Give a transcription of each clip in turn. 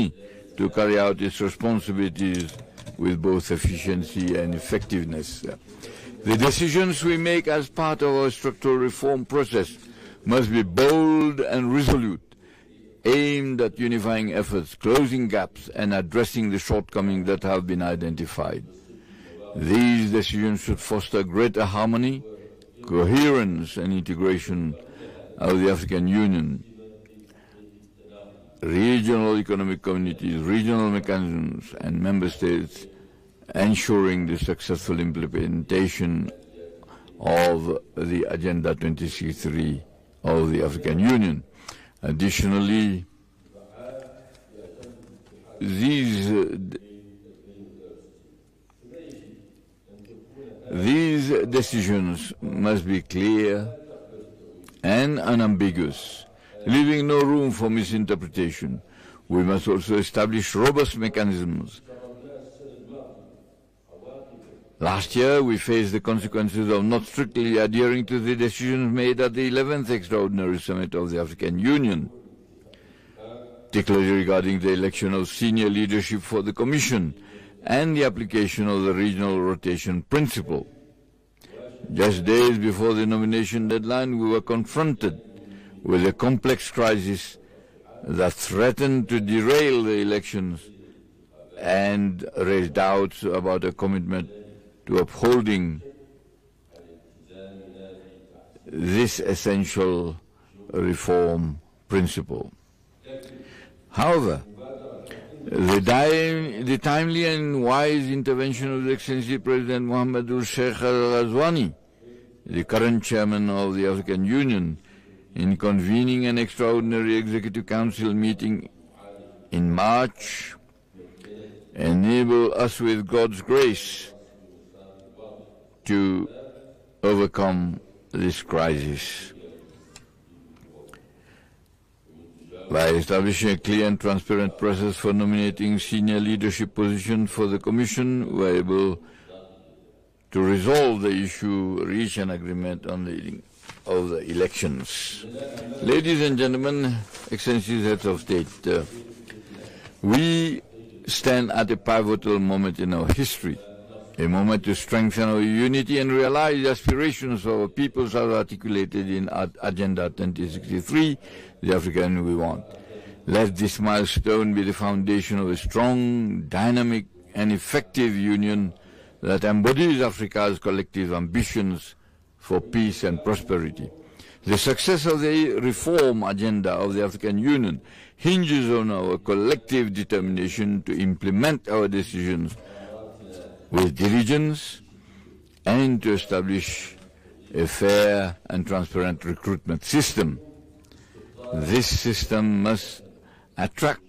to carry out its responsibilities with both efficiency and effectiveness. The decisions we make as part of our structural reform process must be bold and resolute, aimed at unifying efforts, closing gaps, and addressing the shortcomings that have been identified. These decisions should foster greater harmony, coherence, and integration of the African Union, regional economic communities, regional mechanisms, and member states, ensuring the successful implementation of the Agenda 2063 of the African Union. Additionally, these decisions must be clear and unambiguous, leaving no room for misinterpretation. We must also establish robust mechanisms. Last year, we faced the consequences of not strictly adhering to the decisions made at the 11th Extraordinary Summit of the African Union, particularly regarding the election of senior leadership for the Commission and the application of the regional rotation principle. Just days before the nomination deadline, we were confronted with a complex crisis that threatened to derail the elections and raise doubts about a commitment to upholding this essential reform principle. However, the timely and wise intervention of His Excellency President Mohamedou Sheikh Al-Ghazouani, the current chairman of the African Union, in convening an extraordinary Executive Council meeting in March, enable us with God's grace to overcome this crisis. By establishing a clear and transparent process for nominating senior leadership positions for the Commission, we were able to resolve the issue, reach an agreement on the of the elections. Ladies and gentlemen, Excellencies, Heads of State, we stand at a pivotal moment in our history, a moment to strengthen our unity and realize the aspirations of our peoples as articulated in Agenda 2063, the African we want. Let this milestone be the foundation of a strong, dynamic, and effective union that embodies Africa's collective ambitions for peace and prosperity. The success of the reform agenda of the African Union hinges on our collective determination to implement our decisions with diligence and to establish a fair and transparent recruitment system. This system must attract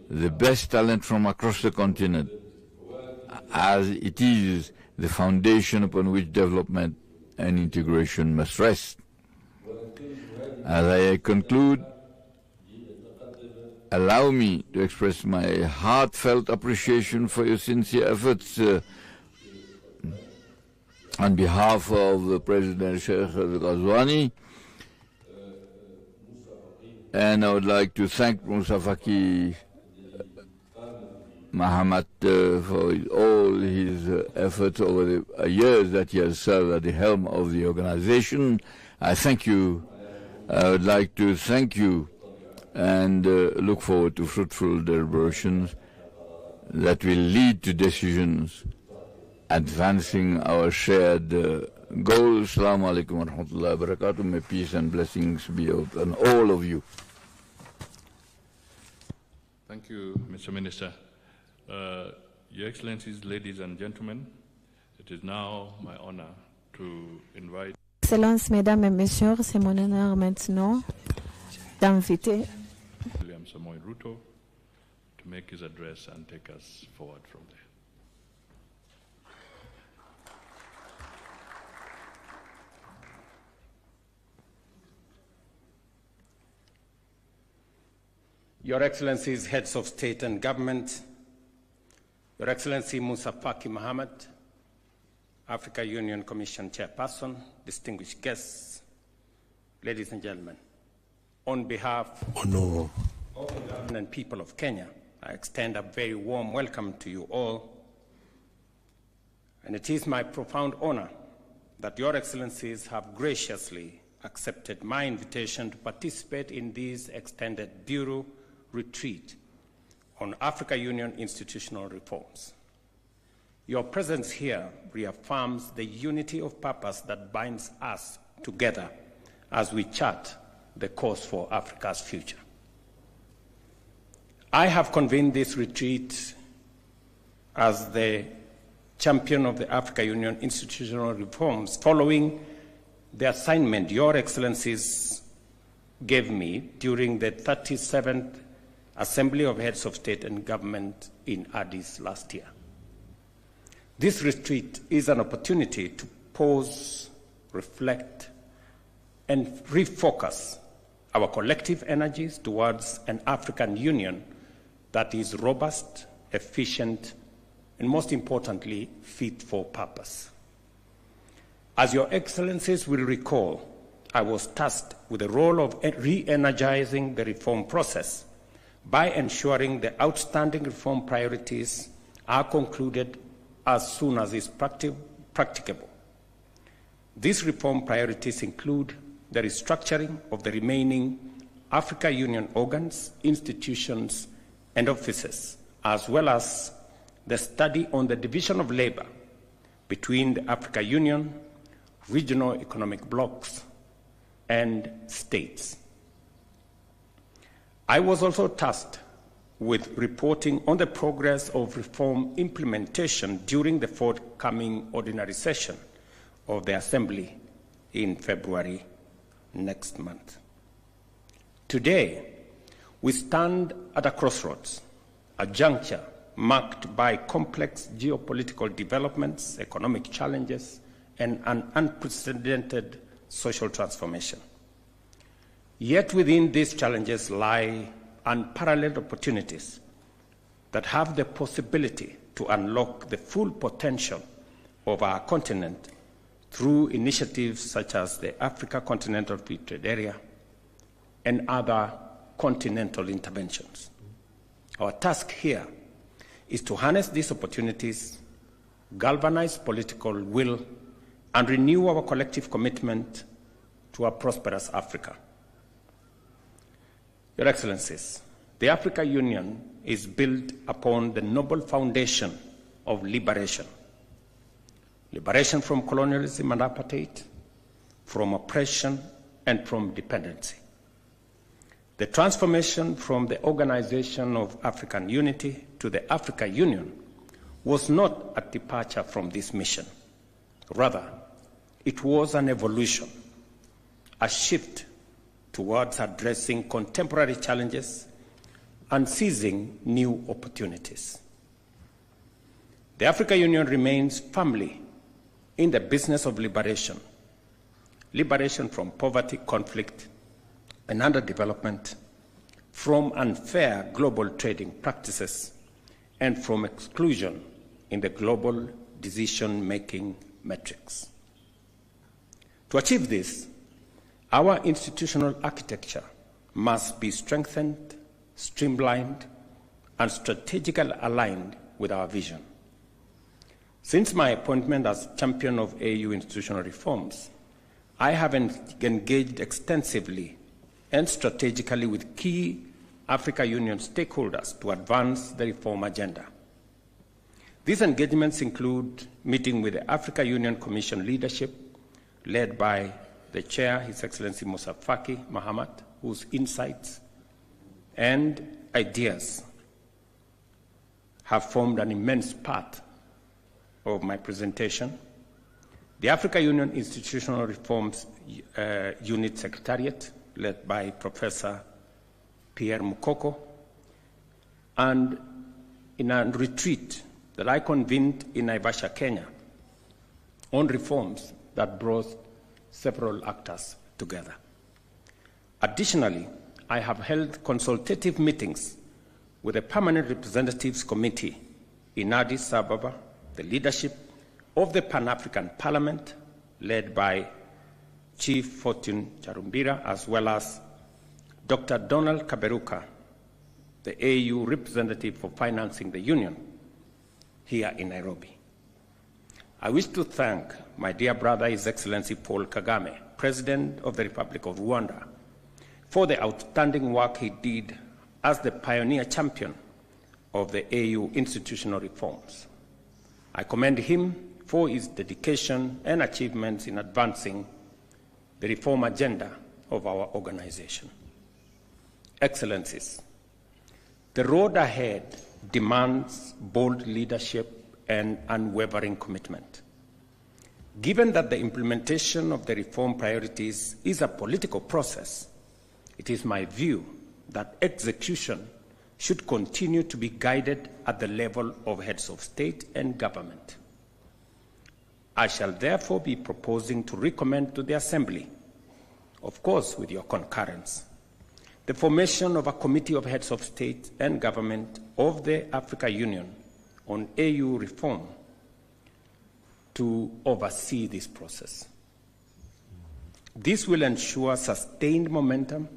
the best talent from across the continent, as it is the foundation upon which development and integration must rest. As I conclude, allow me to express my heartfelt appreciation for your sincere efforts on behalf of President Sheikh Al-Ghazouani, and I would like to thank Musa Faki Mahamat for all his efforts over the years that he has served at the helm of the organization. I thank you. I would like to thank you and look forward to fruitful deliberations that will lead to decisions advancing our shared goals. Assalamu alaikum wa rahmatullahi wa barakatuh. May peace and blessings be upon all of you. Thank you, Mr. Minister. Your Excellencies, ladies and gentlemen, it is now my honor to invite Excellences, Mesdames et Messieurs, c'est mon honneur maintenant d'inviter Ruto to make his address and take us forward from there. Your Excellencies, Heads of State and Government, Your Excellency Musa Faki Mahamat, Africa Union Commission Chairperson, distinguished guests, ladies and gentlemen, on behalf ono and people of Kenya, I extend a very warm welcome to you all. And it is my profound honor that Your Excellencies have graciously accepted my invitation to participate in this extended Bureau retreat on Africa Union institutional reforms. Your presence here reaffirms the unity of purpose that binds us together as we chart the course for Africa's future. I have convened this retreat as the champion of the Africa Union institutional reforms following the assignment Your Excellencies gave me during the 37th Assembly of Heads of State and Government in Addis last year. This retreat is an opportunity to pause, reflect, and refocus our collective energies towards an African Union that is robust, efficient, and most importantly, fit for purpose. As Your Excellencies will recall, I was tasked with the role of re-energizing the reform process by ensuring the outstanding reform priorities are concluded as soon as is practicable. These reform priorities include the restructuring of the remaining Africa Union organs, institutions, and offices, as well as the study on the division of labor between the Africa Union, regional economic blocs, and states. I was also tasked with reporting on the progress of reform implementation during the forthcoming ordinary session of the Assembly in February next month. Today, we stand at a crossroads, a juncture marked by complex geopolitical developments, economic challenges, and an unprecedented social transformation. Yet within these challenges lie unparalleled opportunities that have the possibility to unlock the full potential of our continent through initiatives such as the Africa Continental Free Trade Area and other continental interventions. Our task here is to harness these opportunities, galvanize political will, and renew our collective commitment to a prosperous Africa. Your Excellencies, the Africa Union is built upon the noble foundation of liberation. Liberation from colonialism and apartheid, from oppression, and from dependency. The transformation from the Organization of African Unity to the Africa Union was not a departure from this mission. Rather, it was an evolution, a shift towards addressing contemporary challenges and seizing new opportunities. The Africa Union remains firmly in the business of liberation, liberation from poverty, conflict, and underdevelopment, from unfair global trading practices, and from exclusion in the global decision-making metrics. To achieve this, our institutional architecture must be strengthened, streamlined, and strategically aligned with our vision. Since my appointment as champion of AU institutional reforms, I have engaged extensively and strategically with key Africa Union stakeholders to advance the reform agenda. These engagements include meeting with the Africa Union Commission leadership, led by the Chair, His Excellency Musa Faki Mahamat, whose insights and ideas have formed an immense part of my presentation. The Africa Union Institutional Reforms Unit Secretariat, led by Professor Pierre Mukoko, and in a retreat that I convened in Naivasha, Kenya, on reforms that brought several actors together. Additionally, I have held consultative meetings with the Permanent Representatives Committee in Addis Ababa, the leadership of the Pan-African Parliament, led by Chief Fortune Charumbira, as well as Dr. Donald Kaberuka, the AU representative for financing the Union, here in Nairobi. I wish to thank my dear brother, His Excellency Paul Kagame, President of the Republic of Rwanda, for the outstanding work he did as the pioneer champion of the AU institutional reforms. I commend him for his dedication and achievements in advancing the reform agenda of our organization. Excellencies, the road ahead demands bold leadership and unwavering commitment. Given that the implementation of the reform priorities is a political process, it is my view that execution should continue to be guided at the level of heads of state and government. I shall therefore be proposing to recommend to the Assembly, of course with your concurrence, the formation of a committee of heads of state and government of the Africa Union on AU reform to oversee this process. This will ensure sustained momentum,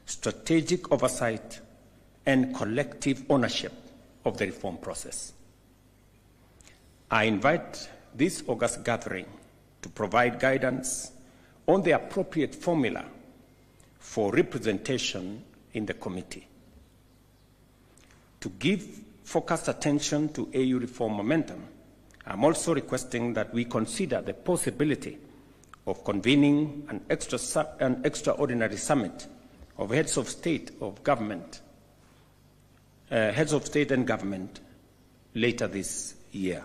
strategic oversight, and collective ownership of the reform process. I invite this August gathering to provide guidance on the appropriate formula for representation in the committee. To give focused attention to AU reform momentum, I'm also requesting that we consider the possibility of convening an extraordinary summit of heads of state and government later this year.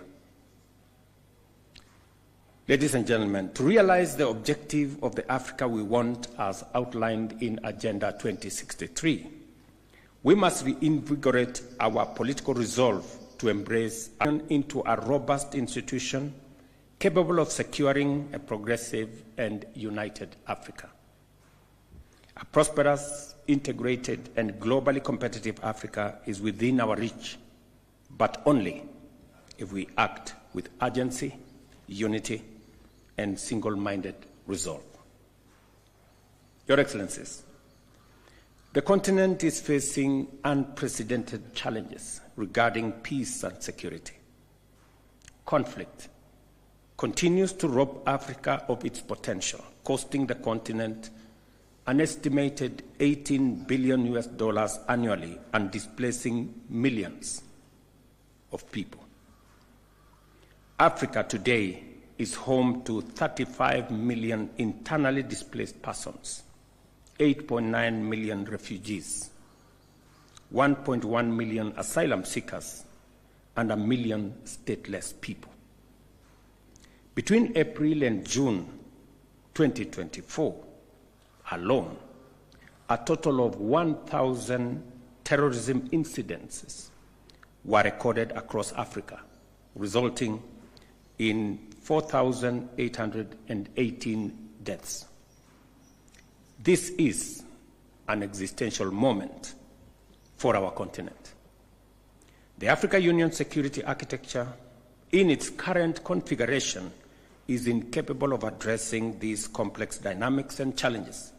Ladies and gentlemen, to realize the objective of the Africa we want as outlined in Agenda 2063, we must reinvigorate our political resolve to embrace into a robust institution capable of securing a progressive and united Africa. A prosperous, integrated, and globally competitive Africa is within our reach, but only if we act with urgency, unity, and single-minded resolve. Your Excellencies, the continent is facing unprecedented challenges regarding peace and security. Conflict continues to rob Africa of its potential, costing the continent an estimated $18 billion annually and displacing millions of people. Africa today is home to 35 million internally displaced persons, 8.9 million refugees, 1.1 million asylum seekers, and 1 million stateless people. Between April and June 2024 alone, a total of 1,000 terrorism incidents were recorded across Africa, resulting in 4,818 deaths. This is an existential moment for our continent. The Africa Union security architecture, in its current configuration, is incapable of addressing these complex dynamics and challenges,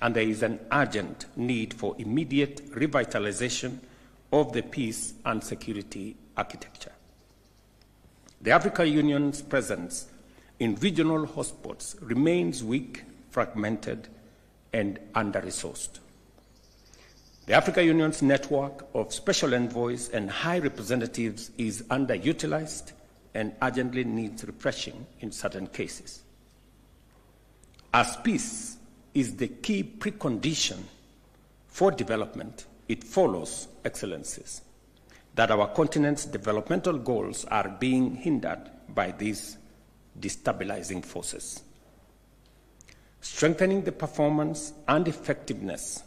and there is an urgent need for immediate revitalization of the peace and security architecture. The African Union's presence in regional hotspots remains weak, fragmented, and under-resourced. The African Union's network of special envoys and high representatives is underutilized and urgently needs refreshing in certain cases. As peace is the key precondition for development, it follows, Excellencies, that our continent's developmental goals are being hindered by these destabilizing forces. Strengthening the performance and effectiveness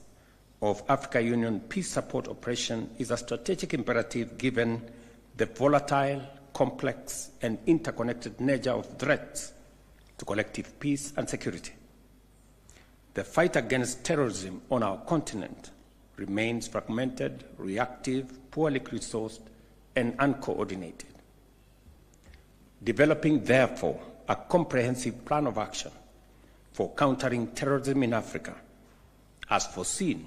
of Africa Union peace support operation is a strategic imperative given the volatile, complex, and interconnected nature of threats to collective peace and security. The fight against terrorism on our continent remains fragmented, reactive, poorly resourced, and uncoordinated. Developing, therefore, a comprehensive plan of action for countering terrorism in Africa, as foreseen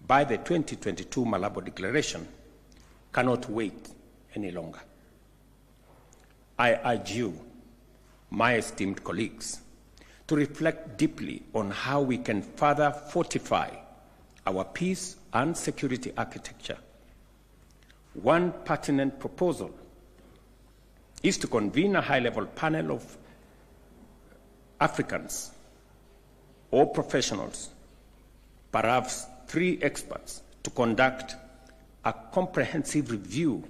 by the 2022 Malabo Declaration cannot wait any longer. I urge you, my esteemed colleagues, to reflect deeply on how we can further fortify our peace and security architecture. One pertinent proposal is to convene a high-level panel of Africans or professionals, perhaps 3 experts, to conduct a comprehensive review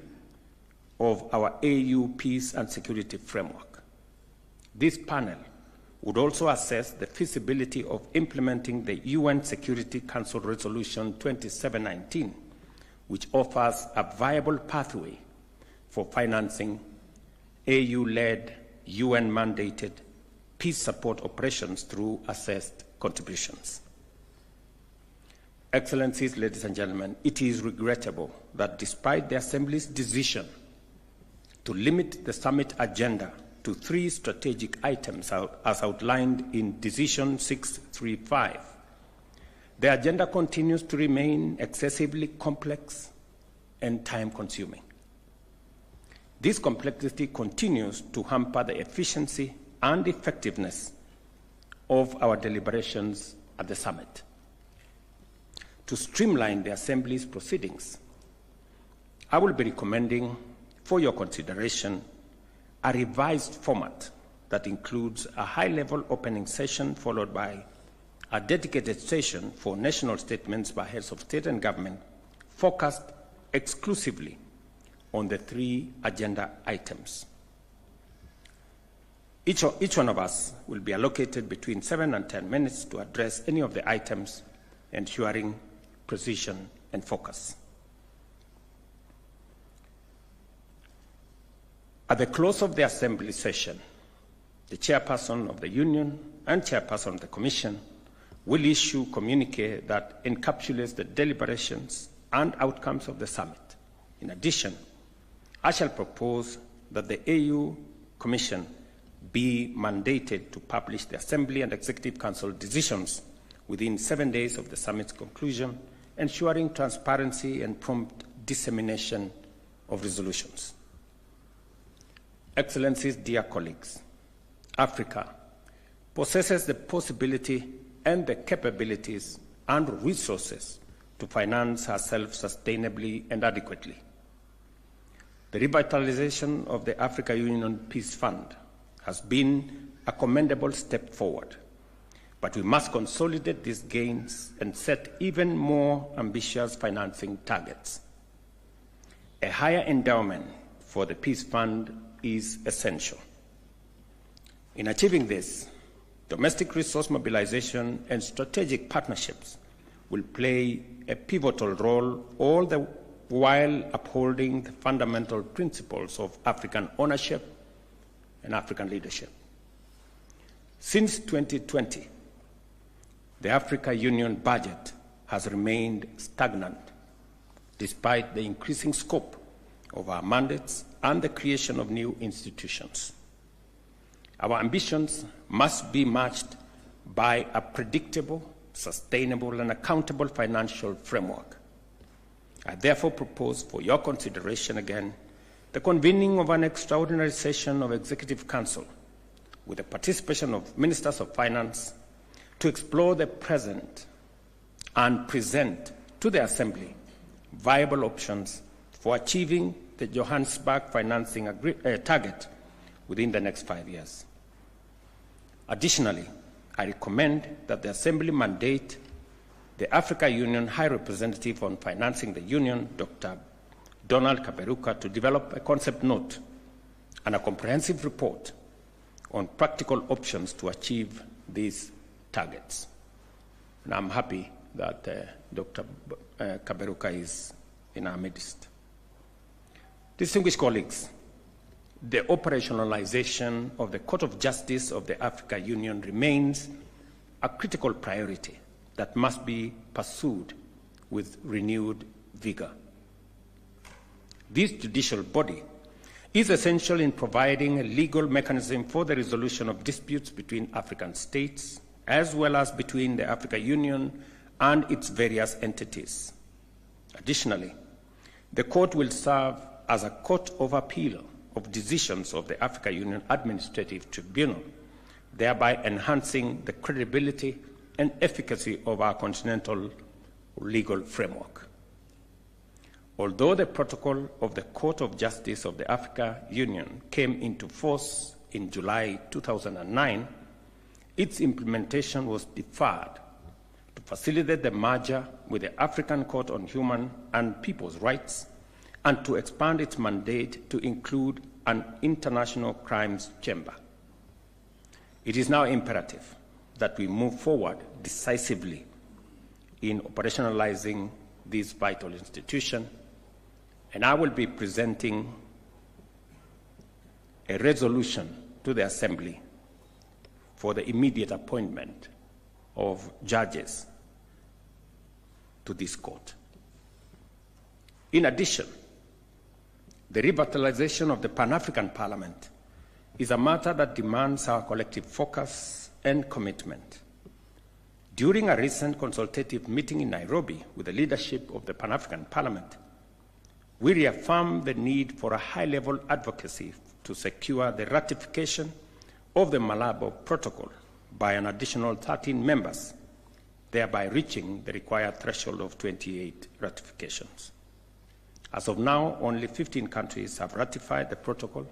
of our AU peace and security framework. This panel would also assess the feasibility of implementing the UN Security Council Resolution 2719, which offers a viable pathway for financing AU-led, UN-mandated peace support operations through assessed contributions. Excellencies, ladies and gentlemen, it is regrettable that despite the Assembly's decision to limit the summit agenda to 3 strategic items as outlined in Decision 635, the agenda continues to remain excessively complex and time-consuming. This complexity continues to hamper the efficiency and effectiveness of our deliberations at the summit. To streamline the Assembly's proceedings, I will be recommending for your consideration a revised format that includes a high-level opening session followed by a dedicated session for national statements by heads of state and government focused exclusively on the 3 agenda items. Each one of us will be allocated between 7 and 10 minutes to address any of the items, ensuring precision and focus. At the close of the Assembly session, the Chairperson of the Union and Chairperson of the Commission will issue a communique that encapsulates the deliberations and outcomes of the summit. In addition, I shall propose that the AU Commission be mandated to publish the Assembly and Executive Council decisions within 7 days of the summit's conclusion, ensuring transparency and prompt dissemination of resolutions. Excellencies, dear colleagues, Africa possesses the possibility and the capabilities and resources to finance herself sustainably and adequately. The revitalization of the Africa Union Peace Fund has been a commendable step forward, but we must consolidate these gains and set even more ambitious financing targets. A higher endowment for the Peace Fund is essential. In achieving this, domestic resource mobilization and strategic partnerships will play a pivotal role, all the while upholding the fundamental principles of African ownership and African leadership. Since 2020, the Africa Union budget has remained stagnant despite the increasing scope of our mandates and the creation of new institutions. Our ambitions must be matched by a predictable, sustainable, and accountable financial framework. I therefore propose for your consideration again the convening of an extraordinary session of Executive Council with the participation of Ministers of Finance to explore the present and present to the Assembly viable options for achieving the Johannesburg financing target within the next 5 years. Additionally, I recommend that the Assembly mandate the Africa Union High Representative on Financing the Union, Dr. Donald Kaberuka, to develop a concept note and a comprehensive report on practical options to achieve these targets. And I'm happy that Dr. Kaberuka is in our midst. Distinguished colleagues, the operationalization of the Court of Justice of the Africa Union remains a critical priority that must be pursued with renewed vigor. This judicial body is essential in providing a legal mechanism for the resolution of disputes between African states, as well as between the Africa Union and its various entities. Additionally, the court will serve as a court of appeal of decisions of the African Union Administrative Tribunal, thereby enhancing the credibility and efficacy of our continental legal framework. Although the protocol of the Court of Justice of the African Union came into force in July 2009, its implementation was deferred to facilitate the merger with the African Court on Human and People's Rights and to expand its mandate to include an international crimes chamber. It is now imperative that we move forward decisively in operationalizing this vital institution, and I will be presenting a resolution to the Assembly for the immediate appointment of judges to this court. In addition, the revitalization of the Pan-African Parliament is a matter that demands our collective focus and commitment. During a recent consultative meeting in Nairobi with the leadership of the Pan-African Parliament, we reaffirmed the need for a high-level advocacy to secure the ratification of the Malabo Protocol by an additional 13 members, thereby reaching the required threshold of 28 ratifications. As of now, only 15 countries have ratified the protocol,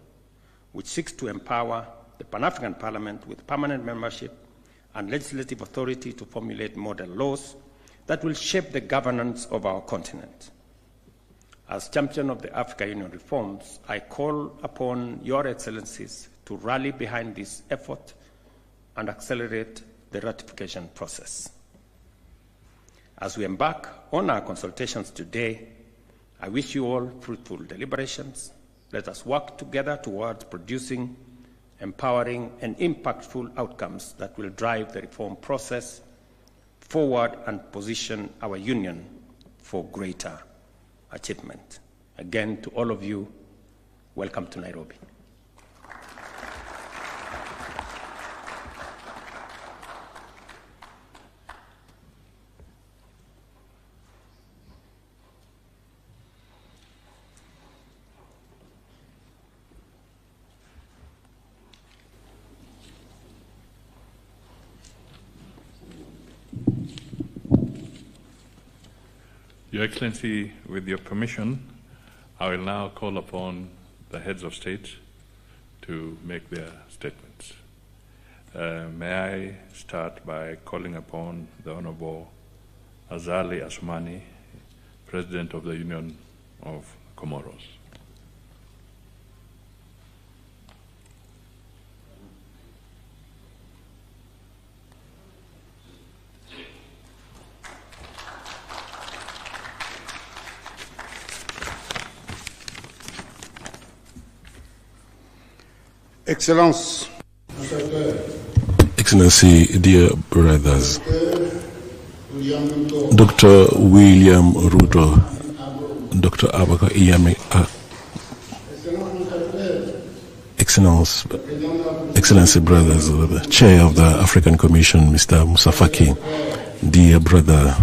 which seeks to empower the Pan-African Parliament with permanent membership and legislative authority to formulate model laws that will shape the governance of our continent. As champion of the African Union reforms, I call upon your excellencies to rally behind this effort and accelerate the ratification process. As we embark on our consultations today, I wish you all fruitful deliberations. Let us work together towards producing empowering and impactful outcomes that will drive the reform process forward and position our union for greater achievement. Again, to all of you, welcome to Nairobi. Your Excellency, with your permission, I will now call upon the heads of state to make their statements. May I start by calling upon the Honorable Azali Assoumani, President of the Union of Comoros. Excellency, dear brothers, Dr. William Ruto, Dr. Abaka Iyame, Excellency brothers, the Chair of the African Commission, Mr. Moussa Faki, dear brother,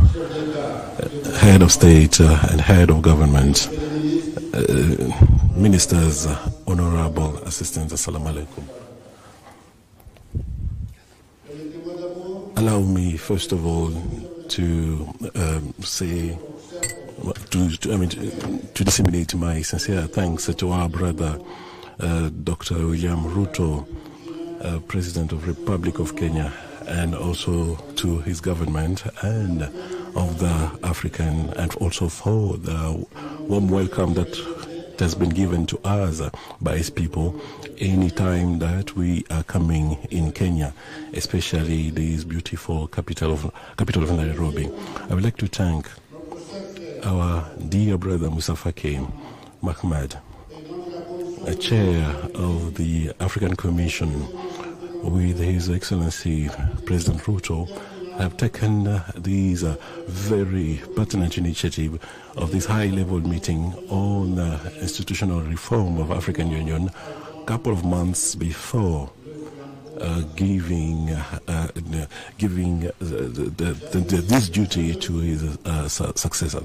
Head of State and Head of Government, Ministers, Honorable Assistants, Assalamu alaikum. Allow me, first of all, to disseminate my sincere thanks to our brother, Dr. William Ruto, President of the Republic of Kenya, and also to his government and of the African, and also for the warm welcome that has been given to us by his people any time that we are coming in Kenya, especially this beautiful capital of Nairobi. I would like to thank our dear brother Moussa Faki Mahmoud, a chair of the African Commission, with His Excellency President Ruto, have taken this very pertinent initiative of this high-level meeting on institutional reform of African Union a couple of months before giving this duty to his successor.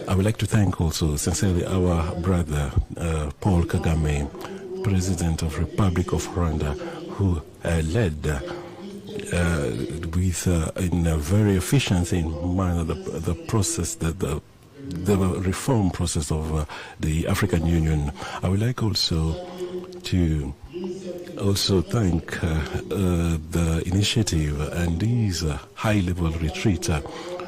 I would like to thank also sincerely our brother Paul Kagame, President of Republic of Rwanda, who led with in a very efficient manner the process that the reform process of the African Union. I would like also to thank the initiative and these high-level retreat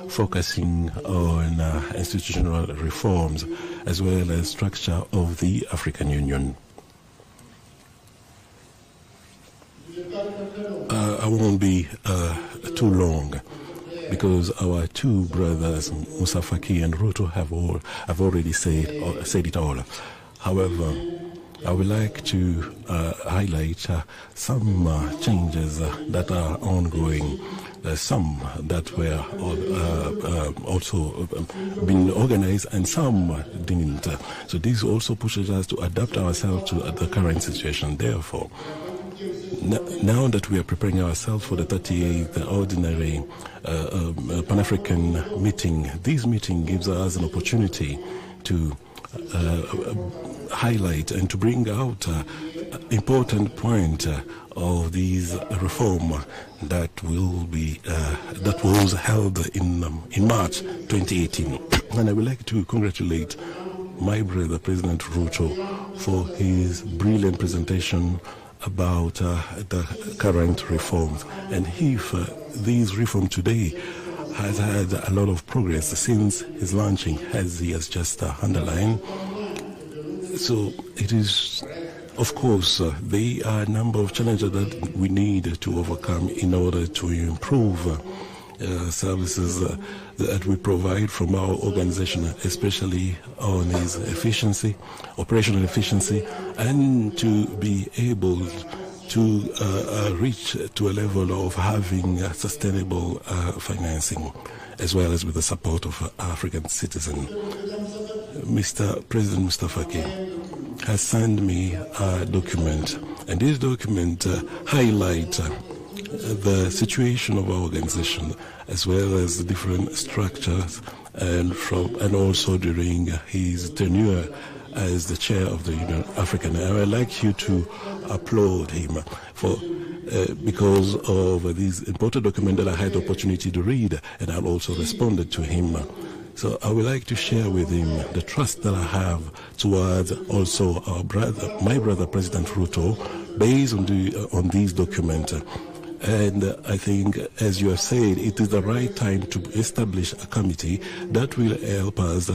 focusing on institutional reforms as well as structure of the African Union. I won't be too long because our two brothers, Musa Faki and Ruto, have already said it all. However, I would like to highlight some changes that are ongoing, some that were also been organized and some didn't. So this also pushes us to adapt ourselves to the current situation. Therefore, now that we are preparing ourselves for the 38th ordinary Pan-African meeting, this meeting gives us an opportunity to highlight and to bring out important point of these reform that was held in March 2018. And I would like to congratulate my brother, President Ruto, for his brilliant presentation about the current reforms. And if these reforms today has had a lot of progress since his launching, as he has just underlined. So it is, of course, there are a number of challenges that we need to overcome in order to improve services that we provide from our organization, especially on its efficiency, operational efficiency, and to be able to reach to a level of having sustainable financing, as well as with the support of African citizens. Mr. President Mustafa K has sent me a document, and this document highlights the situation of our organization, as well as the different structures, and also during his tenure as the chair of the Union African. And I would like you to applaud him for because of this important document that I had the opportunity to read, and I also responded to him. So I would like to share with him the trust that I have towards also our brother, my brother, President Ruto, based on these documents. And I think, as you have said, it is the right time to establish a committee that will help us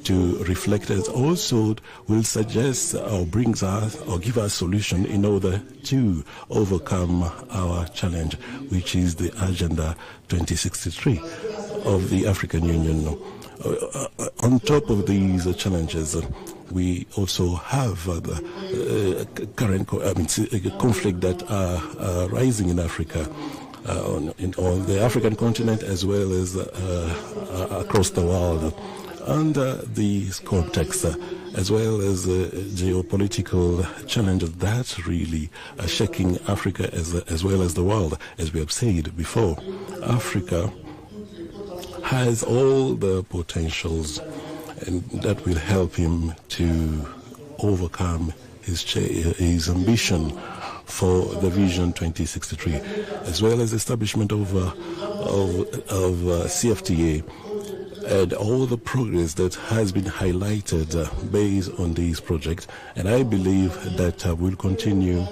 to reflect, as also will suggest or brings us or give us solution in order to overcome our challenge, which is the Agenda 2063 of the African Union. On top of these challenges, we also have the current conflict that are rising in Africa, on the African continent, as well as across the world. Under this context, as well as geopolitical challenges that really are shaking Africa as well as the world, as we have said before, Africa has all the potentials, and that will help him to overcome his ambition for the Vision 2063, as well as establishment of CFTA and all the progress that has been highlighted based on these projects. And I believe that we'll continue.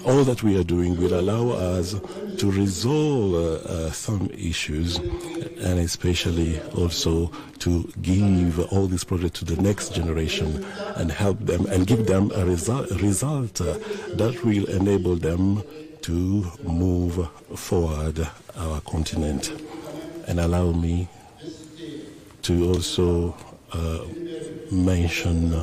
All that we are doing will allow us to resolve some issues, and especially also to give all these projects to the next generation and help them and give them a result that will enable them to move forward our continent. And allow me to also mention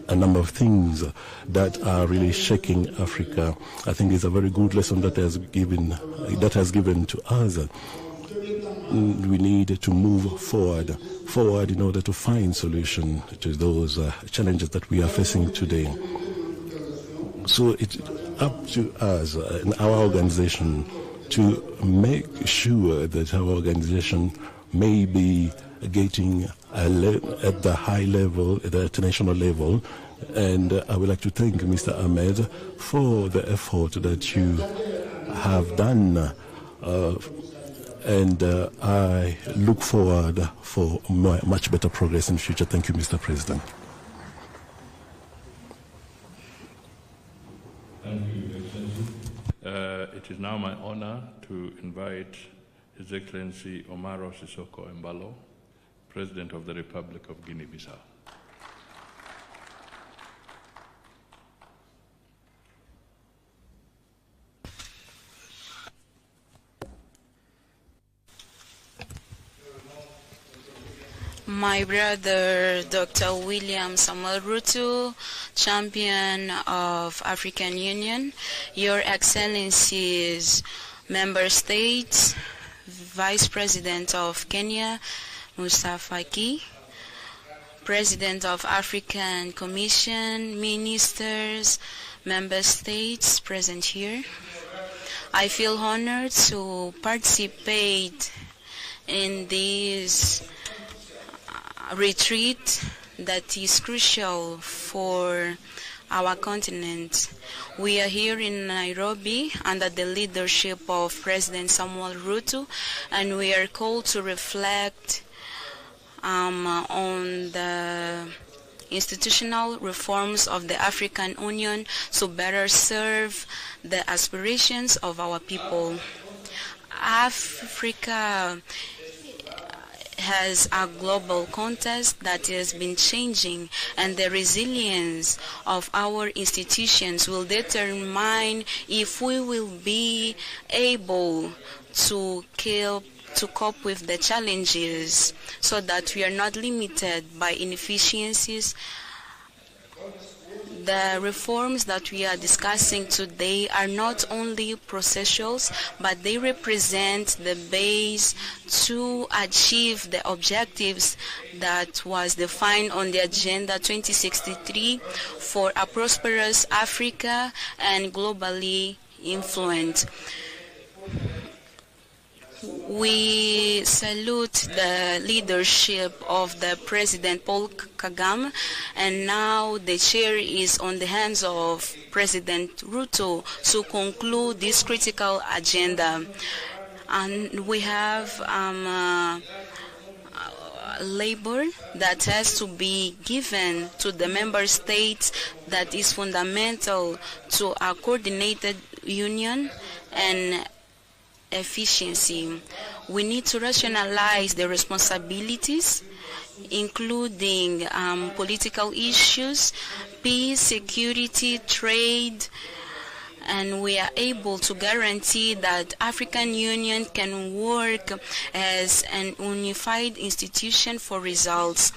a number of things that are really shaking Africa. I think it's a very good lesson that has given to us. We need to move forward in order to find solution to those challenges that we are facing today. So up to us in our organization to make sure that our organization may be getting at the high level, at the international level. And I would like to thank Mr. Ahmed for the effort that you have done. And I look forward for much better progress in the future. Thank you, Mr. President. Thank you, Your Excellency. It is now my honor to invite His Excellency Omaro Sissoko Embalo, President of the Republic of Guinea-Bissau. My brother, Dr. William Samuel Ruto, champion of African Union, Your Excellencies, Member States, Vice President of Kenya, Musa Faki, President of African Commission, Ministers, Member States present here. I feel honored to participate in this retreat that is crucial for our continent. We are here in Nairobi under the leadership of President Samuel Ruto, and we are called to reflect on the institutional reforms of the African Union to better serve the aspirations of our people. Africa has a global context that has been changing, and the resilience of our institutions will determine if we will be able to cope with the challenges so that we are not limited by inefficiencies. The reforms that we are discussing today are not only processuals, but they represent the base to achieve the objectives that was defined on the Agenda 2063 for a prosperous Africa and globally influent. We salute the leadership of the President Paul Kagame, and now the chair is on the hands of President Ruto to conclude this critical agenda. And we have labor that has to be given to the member states that is fundamental to a coordinated union and efficiency. We need to rationalize the responsibilities, including political issues, peace, security, trade, and we are able to guarantee that African Union can work as an unified institution for results.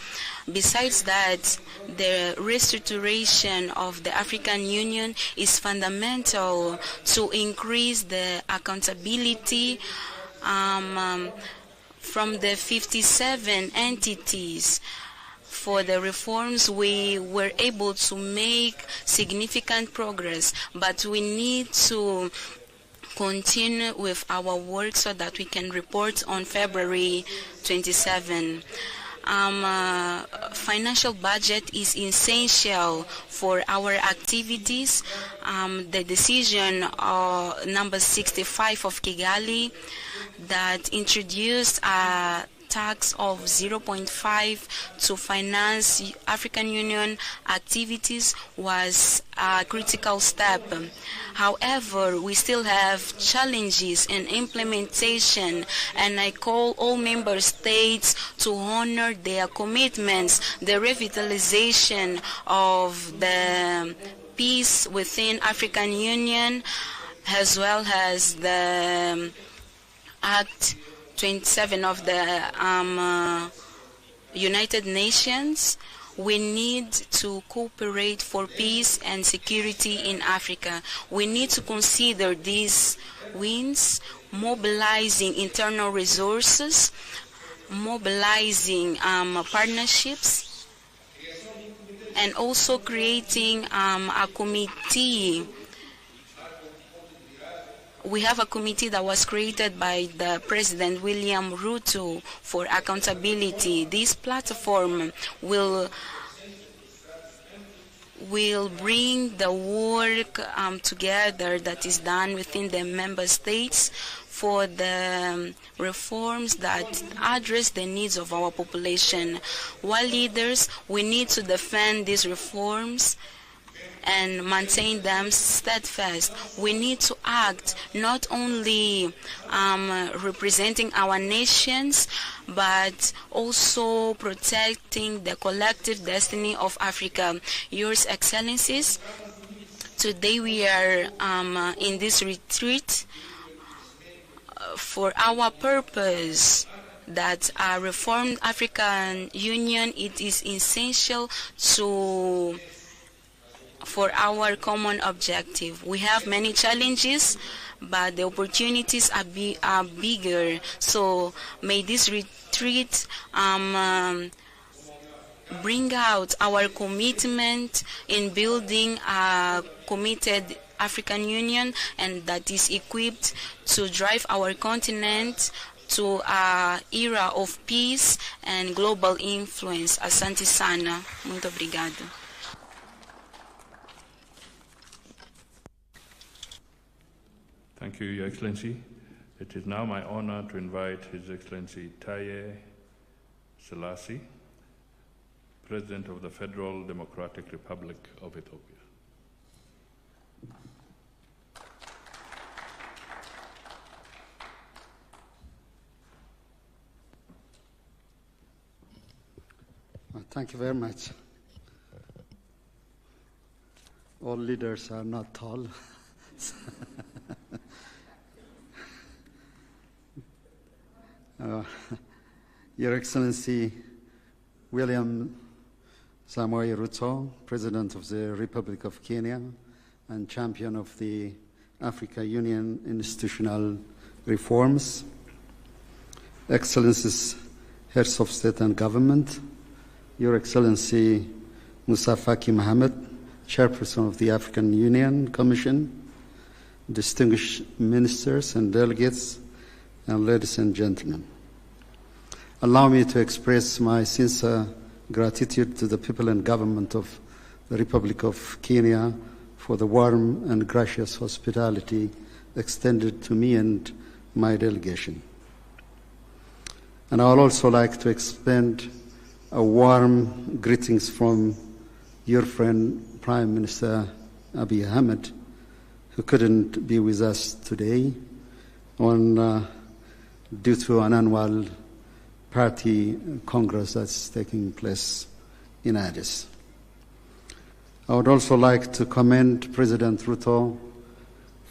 Besides that, the restoration of the African Union is fundamental to increase the accountability from the 57 entities. For the reforms, we were able to make significant progress, but we need to continue with our work so that we can report on February 27. Financial budget is essential for our activities. The decision number 65 of Kigali that introduced a tax of 0.5 to finance African Union activities was a critical step. However, we still have challenges in implementation, and I call all member states to honor their commitments. The revitalization of the peace within African Union, as well as the Act 27 of the United Nations. We need to cooperate for peace and security in Africa. We need to consider these wins, mobilizing internal resources, mobilizing partnerships, and also creating a committee we have a committee that was created by the President William Ruto for accountability. This platform will bring the work together that is done within the member states for the reforms that address the needs of our population. While leaders, we need to defend these reforms and maintain them steadfast. We need to act not only representing our nations, but also protecting the collective destiny of Africa. Yours Excellencies, today we are in this retreat for our purpose that a reformed African Union, it is essential for our common objective. We have many challenges, but the opportunities are bigger. So may this retreat bring out our commitment in building a committed African Union, and that is equipped to drive our continent to an era of peace and global influence. Asante sana. Muito obrigado. Thank you, Your Excellency. It is now my honor to invite His Excellency Taye Selassie, President of the Federal Democratic Republic of Ethiopia. Thank you very much. All leaders are not tall. Your Excellency William Samoei Ruto, President of the Republic of Kenya and champion of the Africa Union institutional reforms, Excellencies, Heads of State and Government, Your Excellency Musa Faki Mohammed, Chairperson of the African Union Commission, distinguished ministers and delegates, and ladies and gentlemen. Allow me to express my sincere gratitude to the people and government of the Republic of Kenya for the warm and gracious hospitality extended to me and my delegation. And I would also like to extend a warm greetings from your friend, Prime Minister Abiy Ahmed, who couldn't be with us today due to an annual party congress that's taking place in Addis. I would also like to commend President Ruto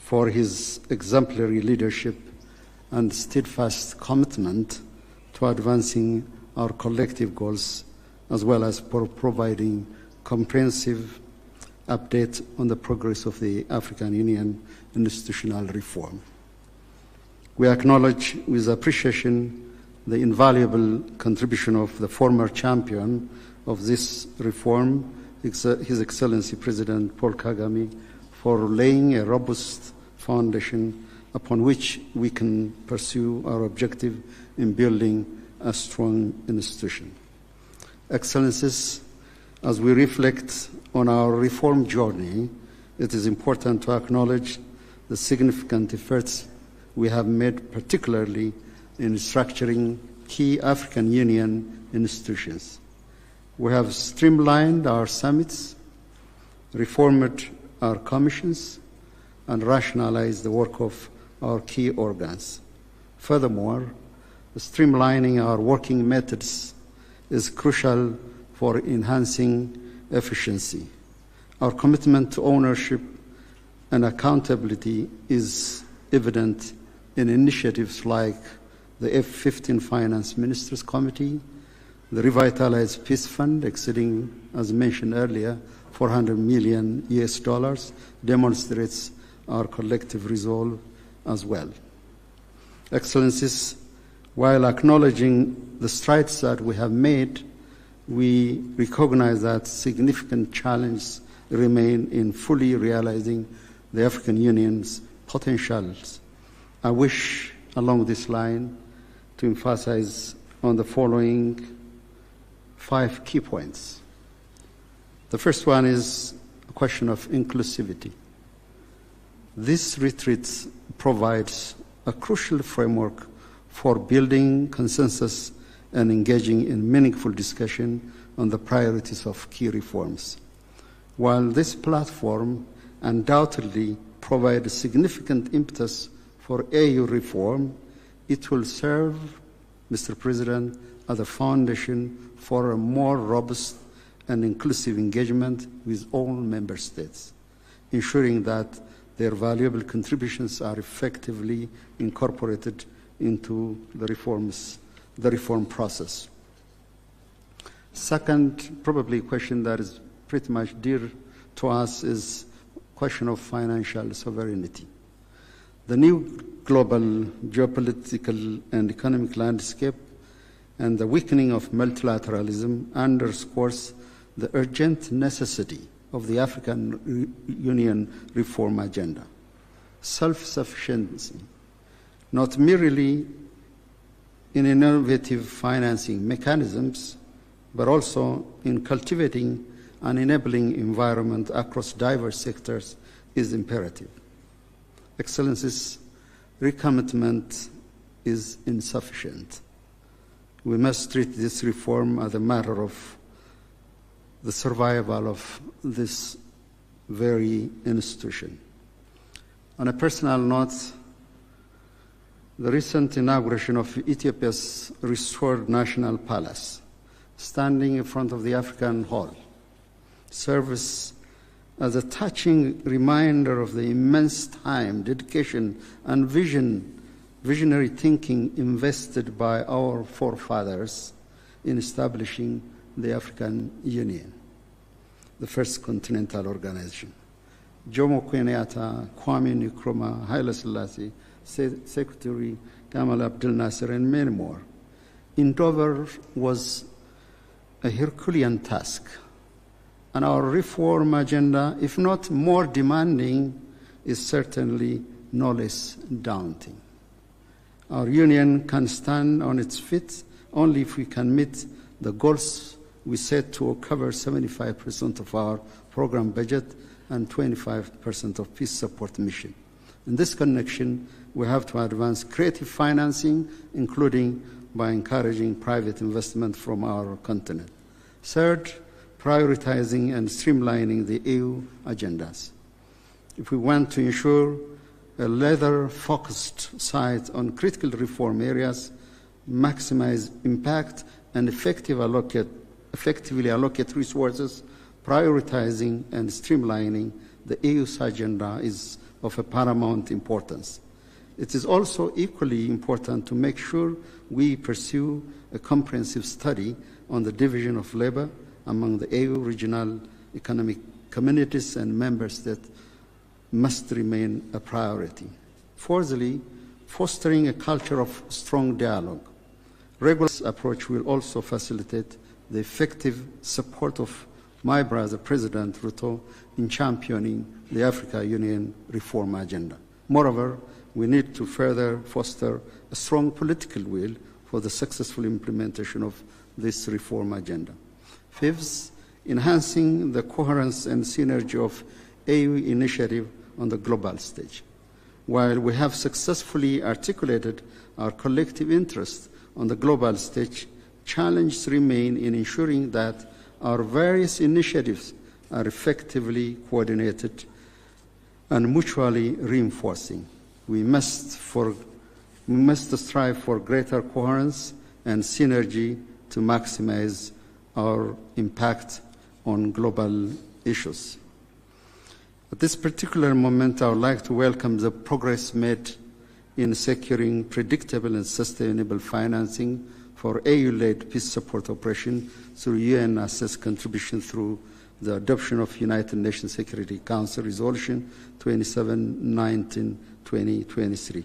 for his exemplary leadership and steadfast commitment to advancing our collective goals, as well as for providing comprehensive update on the progress of the African Union institutional reform. We acknowledge with appreciation the invaluable contribution of the former champion of this reform, His Excellency President Paul Kagame, for laying a robust foundation upon which we can pursue our objective in building a strong institution. Excellencies, as we reflect on our reform journey, it is important to acknowledge the significant efforts we have made, particularly in structuring key African Union institutions. We have streamlined our summits, reformed our commissions, and rationalized the work of our key organs. Furthermore, streamlining our working methods is crucial for enhancing efficiency. Our commitment to ownership and accountability is evident in initiatives like the F-15 Finance Ministers Committee, the Revitalized Peace Fund exceeding, as mentioned earlier, $400 million demonstrates our collective resolve as well. Excellencies, while acknowledging the strides that we have made, we recognize that significant challenges remain in fully realizing the African Union's potentials. I wish, along this line, to emphasize on the following 5 key points. The first one is a question of inclusivity. This retreat provides a crucial framework for building consensus and engaging in meaningful discussion on the priorities of key reforms. While this platform undoubtedly provides significant impetus for AU reform, it will serve, Mr. President, as a foundation for a more robust and inclusive engagement with all member states, ensuring that their valuable contributions are effectively incorporated into the reform process. Second, probably a question that is pretty much dear to us is question of financial sovereignty. The new global geopolitical and economic landscape and the weakening of multilateralism underscores the urgent necessity of the African Union reform agenda. Self-sufficiency, not merely in innovative financing mechanisms, but also in cultivating an enabling environment across diverse sectors is imperative. Excellencies, recommitment is insufficient. We must treat this reform as a matter of the survival of this very institution. On a personal note, the recent inauguration of Ethiopia's restored national palace, standing in front of the African Hall, serves as a touching reminder of the immense time, dedication, and visionary thinking invested by our forefathers in establishing the African Union, the first continental organization. Jomo Kenyatta, Kwame Nkrumah, Haile Selassie, Secretary Gamal Abdel Nasser, and many more. Endeavor was a Herculean task, and our reform agenda, if not more demanding, is certainly no less daunting. Our union can stand on its feet only if we can meet the goals we set to cover 75% of our program budget and 25% of peace support mission. In this connection, we have to advance creative financing, including by encouraging private investment from our continent. Third, prioritizing and streamlining the EU agendas. If we want to ensure a laser-focused sight on critical reform areas, maximize impact, and effectively allocate resources, prioritizing and streamlining the EU's agenda is of a paramount importance. It is also equally important to make sure we pursue a comprehensive study on the division of labor among the EU regional economic communities and member states must remain a priority. Fourthly, fostering a culture of strong dialogue. Regular approach will also facilitate the effective support of my brother, President Ruto, in championing the Africa Union reform agenda. Moreover, we need to further foster a strong political will for the successful implementation of this reform agenda. Fifth, enhancing the coherence and synergy of AU initiative on the global stage. While we have successfully articulated our collective interest on the global stage, challenges remain in ensuring that our various initiatives are effectively coordinated and mutually reinforcing. We must strive for greater coherence and synergy to maximize our impact on global issues. At this particular moment, I would like to welcome the progress made in securing predictable and sustainable financing for AU-led peace support operation through UN-assessed contribution through the adoption of United Nations Security Council Resolution 2719/2023.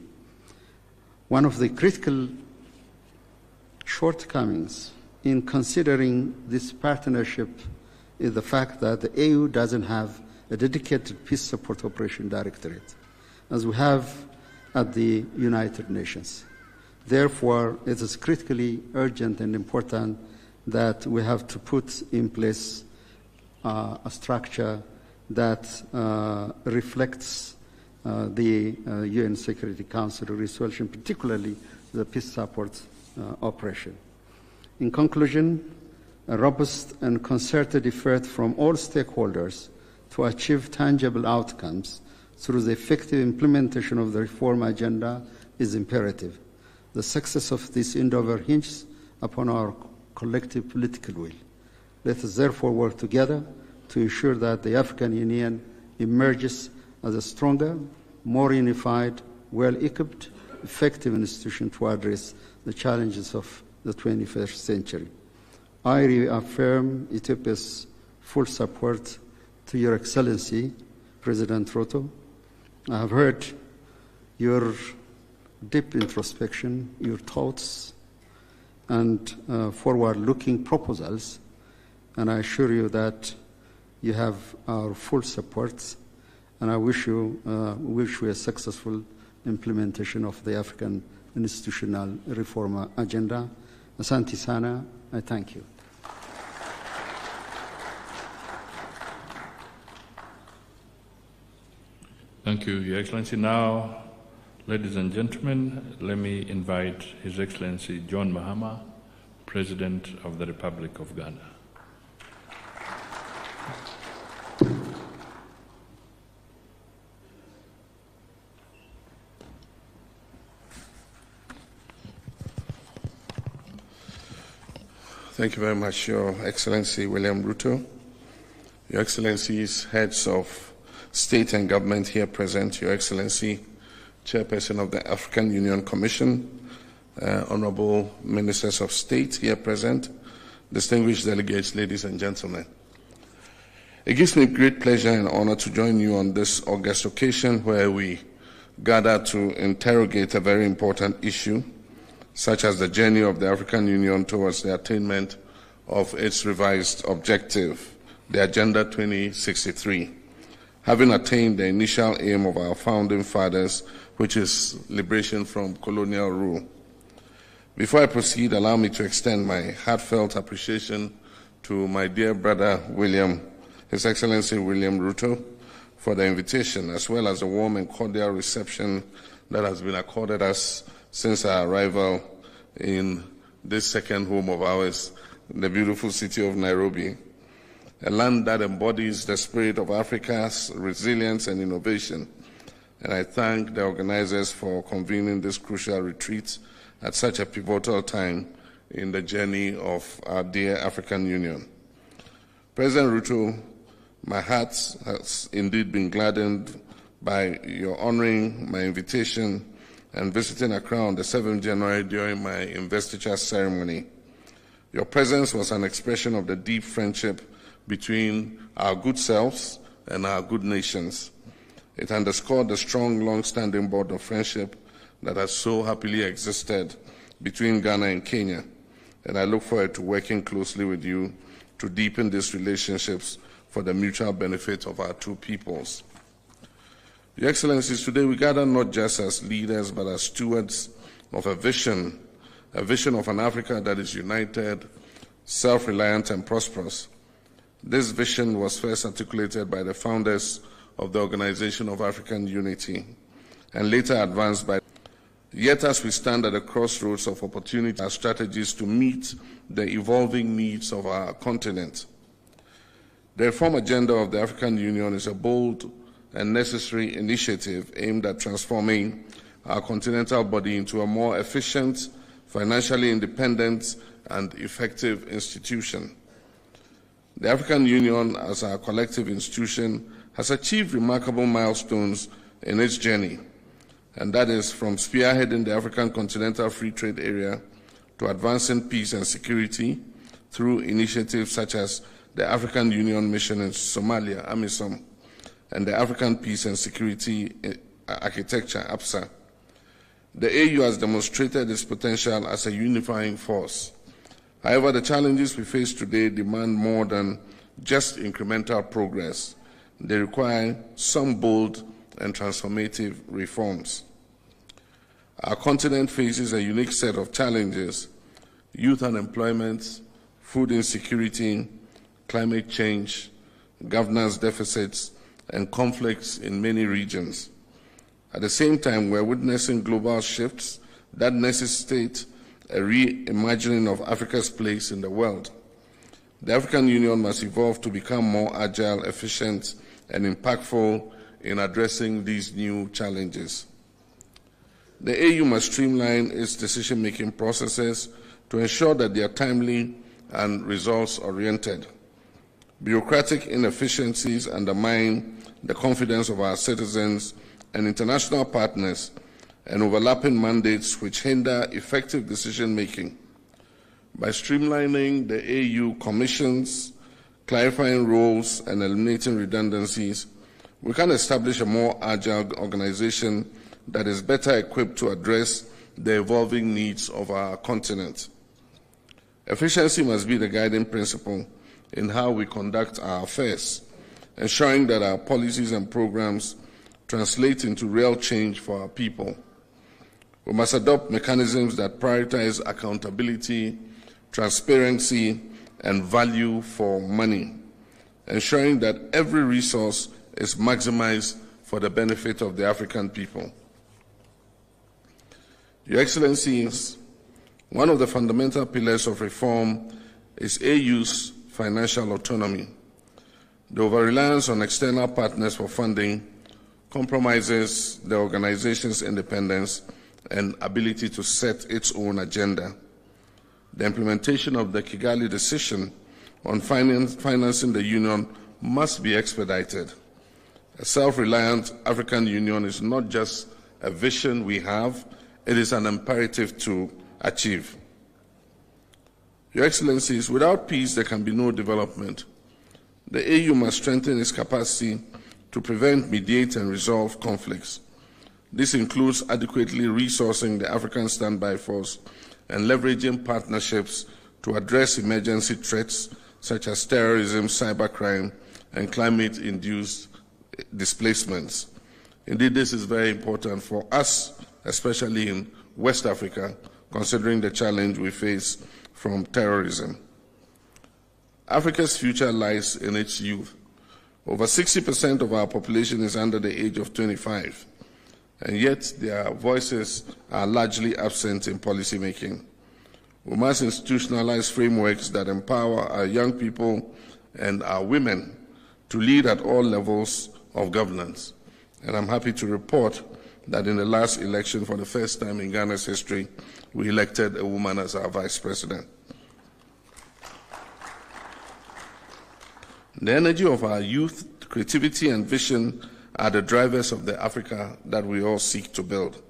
One of the critical shortcomings in considering this partnership is the fact that the AU doesn't have a dedicated peace support operation directorate. as we have at the United Nations. Therefore, it is critically urgent and important that we have to put in place a structure that reflects the UN Security Council resolution, particularly the peace support operation. In conclusion, a robust and concerted effort from all stakeholders to achieve tangible outcomes through the effective implementation of the reform agenda is imperative. The success of this endeavor hinges upon our collective political will. Let us therefore work together to ensure that the African Union emerges as a stronger, more unified, well-equipped, effective institution to address the challenges of the 21st century. I reaffirm Ethiopia's full support to Your Excellency, President Ruto. I have heard your deep introspection, your thoughts, and forward-looking proposals, and I assure you that you have our full support, and I wish you a successful implementation of the African institutional reform agenda. Asante sana, I thank you. Thank you, Your Excellency. Now, ladies and gentlemen, let me invite His Excellency John Mahama, President of the Republic of Ghana. Thank you very much, Your Excellency William Ruto, Your Excellencies, heads of state and government here present, Your Excellency, Chairperson of the African Union Commission, Honorable Ministers of State here present, distinguished delegates, ladies and gentlemen. It gives me great pleasure and honor to join you on this august occasion where we gather to interrogate a very important issue, such as the journey of the African Union towards the attainment of its revised objective, the Agenda 2063, having attained the initial aim of our founding fathers, which is liberation from colonial rule. Before I proceed, allow me to extend my heartfelt appreciation to my dear brother His Excellency William Ruto, for the invitation, as well as the warm and cordial reception that has been accorded us since our arrival in this second home of ours, the beautiful city of Nairobi, a land that embodies the spirit of Africa's resilience and innovation. And I thank the organizers for convening this crucial retreat at such a pivotal time in the journey of our dear African Union. President Ruto, my heart has indeed been gladdened by your honoring my invitation and visiting Accra on the 7th January during my investiture ceremony. Your presence was an expression of the deep friendship between our good selves and our good nations. It underscored the strong, long-standing bond of friendship that has so happily existed between Ghana and Kenya, and I look forward to working closely with you to deepen these relationships for the mutual benefit of our two peoples. Your Excellencies, today we gather not just as leaders, but as stewards of a vision of an Africa that is united, self-reliant, and prosperous. This vision was first articulated by the founders of the Organization of African Unity, and later advanced by. Yet as we stand at the crossroads of opportunity, our strategies to meet the evolving needs of our continent. The reform agenda of the African Union is a bold and necessary initiative aimed at transforming our continental body into a more efficient, financially independent, and effective institution. The African Union, as our collective institution, has achieved remarkable milestones in its journey, and that is from spearheading the African Continental Free Trade Area to advancing peace and security through initiatives such as the African Union Mission in Somalia, AMISOM, and the African Peace and Security Architecture, APSA. The AU has demonstrated its potential as a unifying force. However, the challenges we face today demand more than just incremental progress. They require some bold and transformative reforms. Our continent faces a unique set of challenges: youth unemployment, food insecurity, climate change, governance deficits, and conflicts in many regions. At the same time, we're witnessing global shifts that necessitate a reimagining of Africa's place in the world. The African Union must evolve to become more agile, efficient, and impactful in addressing these new challenges. The AU must streamline its decision-making processes to ensure that they are timely and results-oriented. Bureaucratic inefficiencies undermine the confidence of our citizens and international partners, and overlapping mandates which hinder effective decision-making. By streamlining the AU commissions, clarifying roles, and eliminating redundancies, we can establish a more agile organization that is better equipped to address the evolving needs of our continent. Efficiency must be the guiding principle in how we conduct our affairs, ensuring that our policies and programs translate into real change for our people. We must adopt mechanisms that prioritize accountability, transparency, and value for money, ensuring that every resource is maximized for the benefit of the African people. Your Excellencies, one of the fundamental pillars of reform is AU's financial autonomy. The over-reliance on external partners for funding compromises the organization's independence and ability to set its own agenda. The implementation of the Kigali decision on financing the Union must be expedited. A self-reliant African Union is not just a vision we have, it is an imperative to achieve. Your Excellencies, without peace there can be no development. The AU must strengthen its capacity to prevent, mediate, and resolve conflicts. This includes adequately resourcing the African Standby Force and leveraging partnerships to address emergency threats such as terrorism, cybercrime, and climate-induced displacements. Indeed, this is very important for us, especially in West Africa, considering the challenge we face from terrorism. Africa's future lies in its youth. Over 60% of our population is under the age of 25, and yet their voices are largely absent in policy making. We must institutionalize frameworks that empower our young people and our women to lead at all levels of governance. And I'm happy to report that in the last election, for the first time in Ghana's history, we elected a woman as our vice president. The energy of our youth, creativity, and vision are the drivers of the Africa that we all seek to build.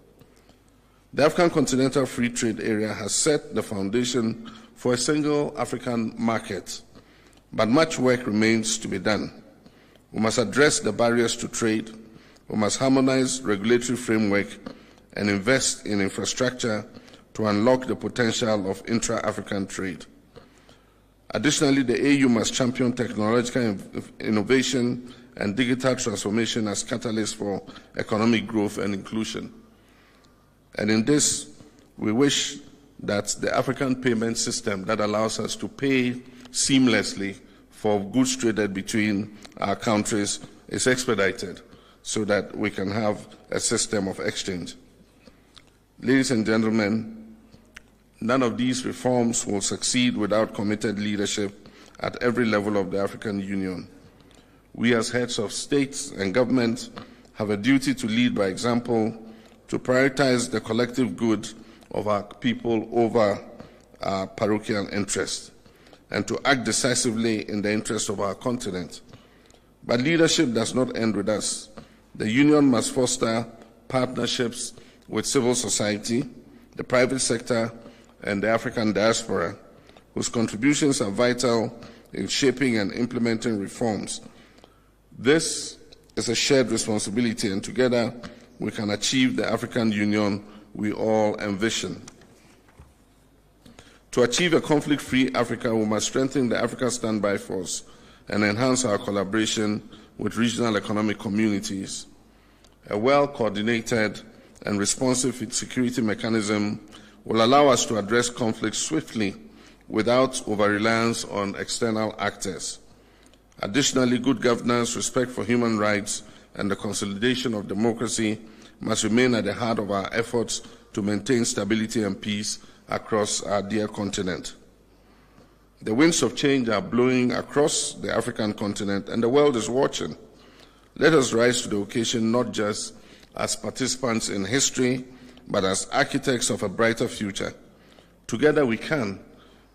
The African Continental Free Trade Area has set the foundation for a single African market, but much work remains to be done. We must address the barriers to trade, we must harmonize regulatory framework, and invest in infrastructure to unlock the potential of intra-African trade. Additionally, the AU must champion technological innovation and digital transformation as catalysts for economic growth and inclusion. And in this, we wish that the African payment system that allows us to pay seamlessly for goods traded between our countries is expedited so that we can have a system of exchange. Ladies and gentlemen, none of these reforms will succeed without committed leadership at every level of the African Union. We as heads of states and government have a duty to lead by example, to prioritize the collective good of our people over our parochial interests, and to act decisively in the interest of our continent. But leadership does not end with us. The Union must foster partnerships with civil society, the private sector, and the African diaspora, whose contributions are vital in shaping and implementing reforms. This is a shared responsibility, and together we can achieve the African Union we all envision. To achieve a conflict-free Africa, we must strengthen the African Standby Force and enhance our collaboration with regional economic communities. A well-coordinated and responsive security mechanism will allow us to address conflicts swiftly without over-reliance on external actors. Additionally, good governance, respect for human rights, and the consolidation of democracy must remain at the heart of our efforts to maintain stability and peace across our dear continent. The winds of change are blowing across the African continent, and the world is watching. Let us rise to the occasion not just as participants in history, but as architects of a brighter future. Together we can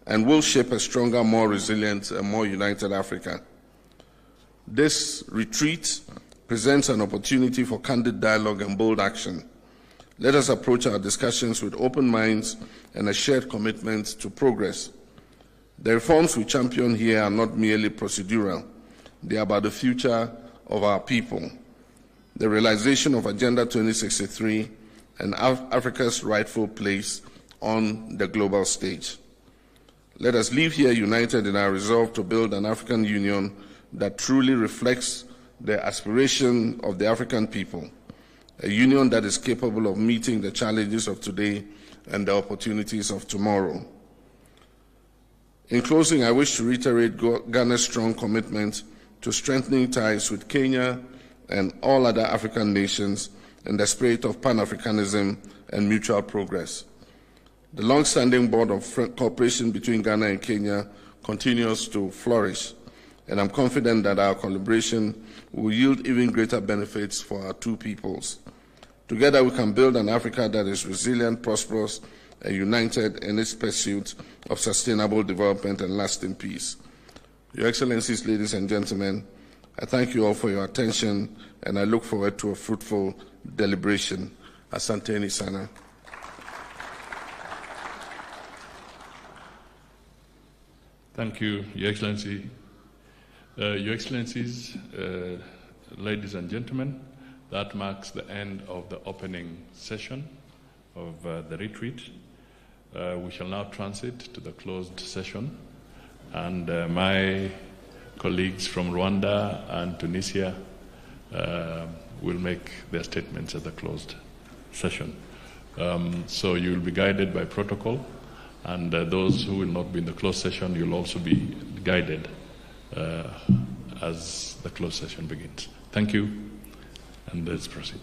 and will shape a stronger, more resilient, and more united Africa. This retreat presents an opportunity for candid dialogue and bold action. Let us approach our discussions with open minds and a shared commitment to progress. The reforms we champion here are not merely procedural. They are about the future of our people, the realization of Agenda 2063, and Africa's rightful place on the global stage. Let us leave here united in our resolve to build an African Union that truly reflects the aspiration of the African people, a union that is capable of meeting the challenges of today and the opportunities of tomorrow. In closing, I wish to reiterate Ghana's strong commitment to strengthening ties with Kenya and all other African nations in the spirit of Pan-Africanism and mutual progress. The long-standing board of cooperation between Ghana and Kenya continues to flourish, and I'm confident that our collaboration will yield even greater benefits for our two peoples. Together we can build an Africa that is resilient, prosperous, and united in its pursuit of sustainable development and lasting peace. Your Excellencies, ladies and gentlemen, I thank you all for your attention, and I look forward to a fruitful deliberation. Asante sana. Thank you, Your Excellency. Your Excellencies, ladies and gentlemen, that marks the end of the opening session of the retreat. We shall now transit to the closed session, and my colleagues from Rwanda and Tunisia will make their statements at the closed session. So you will be guided by protocol, and those who will not be in the closed session, you'll also be guided as the closed session begins. Thank you, and let's proceed.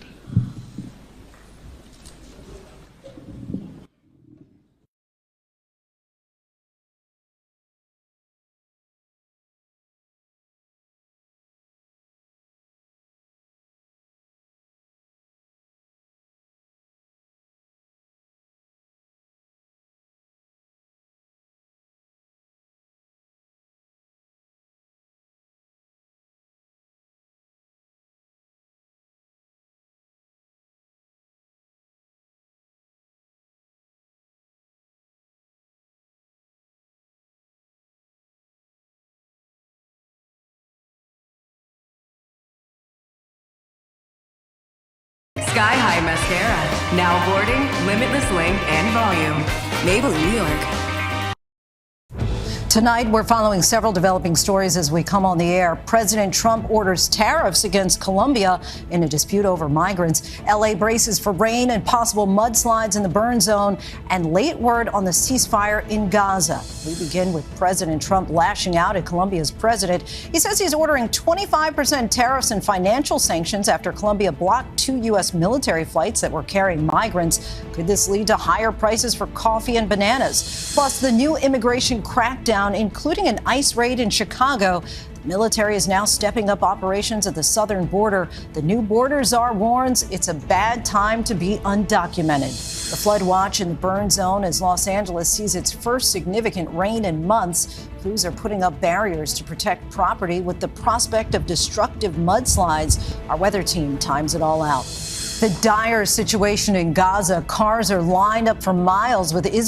Sky High Mascara. Now boarding, limitless length and volume. Made in New York. Tonight, we're following several developing stories as we come on the air. President Trump orders tariffs against Colombia in a dispute over migrants. L.A. braces for rain and possible mudslides in the burn zone, and late word on the ceasefire in Gaza. We begin with President Trump lashing out at Colombia's president. He says he's ordering 25% tariffs and financial sanctions after Colombia blocked 2 U.S. military flights that were carrying migrants. Could this lead to higher prices for coffee and bananas? Plus, the new immigration crackdown, including an ICE raid in Chicago. The military is now stepping up operations at the southern border. The new border czar warns it's a bad time to be undocumented. The flood watch in the burn zone as Los Angeles sees its first significant rain in months. Crews are putting up barriers to protect property with the prospect of destructive mudslides. Our weather team times it all out. The dire situation in Gaza. Cars are lined up for miles with Israel